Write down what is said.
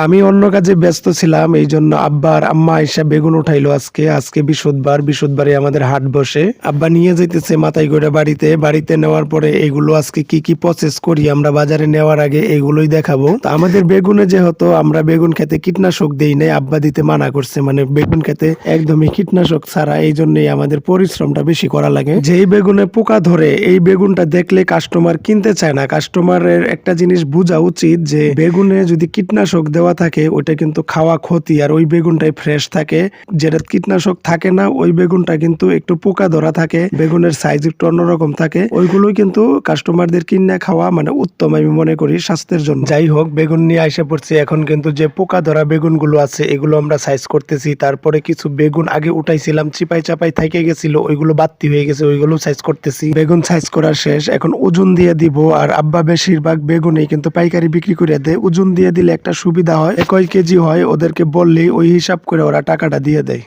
আমি অন্য কাজে ব্যস্ত ছিলাম, এই জন্য আব্বা আর আম্মা আইসা বেগুন উঠাইলো। আজকে বৃহস্পতিবারে আমাদের হাট বসে। আব্বা নিয়ে যাইতেছে মাথায় করে বাড়িতে নেওয়ার পরে এগুলো আজকে কি কি প্রসেস করি আমরা বাজারে নেওয়ার আগে এগুলোই দেখাবো। তো আমাদের বেগুনে যেহেতু আমরা বেগুন খেতে কীটনাশক দেই নাই, আব্বা দিতে মানা করছে, মানে বেগুন খেতে একদমই কীটনাশক ছাড়া, এই জন্যই আমাদের পরিশ্রমটা বেশি করা লাগে। যেই বেগুনে পোকা ধরে এই বেগুনটা দেখলে কাস্টমার কিনতে চায় না। কাস্টমারের একটা জিনিস বোঝা উচিত যে বেগুনে যদি কীটনাশক দেওয়া থাকে ওইটা কিন্তু খাওয়া ক্ষতি, আর ওই বেগুনটাই ফ্রেশ থাকে। যেটা কীটনাশক থাকে না ওই বেগুনটা কিন্তু একটু পোকা ধরা থাকে, বেগুনের সাইজ একটু অন্যরকম থাকে, ওইগুলোই কিন্তু কাস্টমারদের কিনে খাওয়া মানে উত্তম আমি মনে করি স্বাস্থ্যের জন্য। যাই হোক, বেগুন নিয়ে আইসা পড়ছি। এখন কিন্তু যে পোকা ধরা বেগুনগুলো আছে এগুলো আমরা সাইজ করতেছি। তারপরে কিছু বেগুন আগে উঠাইছিলাম, চিপাই চাপাই থেকে গেছিল, ওইগুলো বাড়তি হয়ে গেছে, ওইগুলো সাইজ করতেছি। বেগুন সাইজ করা শেষ, এখন ওজন দিয়ে দিব। আর আব্বা বেশিরভাগ বেগুনই কিন্তু পাইকারি বিক্রি করে দেয়। ওজন দিয়ে দিলে একটা সুবিধা হয়, কয় কেজি হয় ওদেরকে বললেই ওই হিসাব করে ওরা টাকাটা দিয়ে দেয়।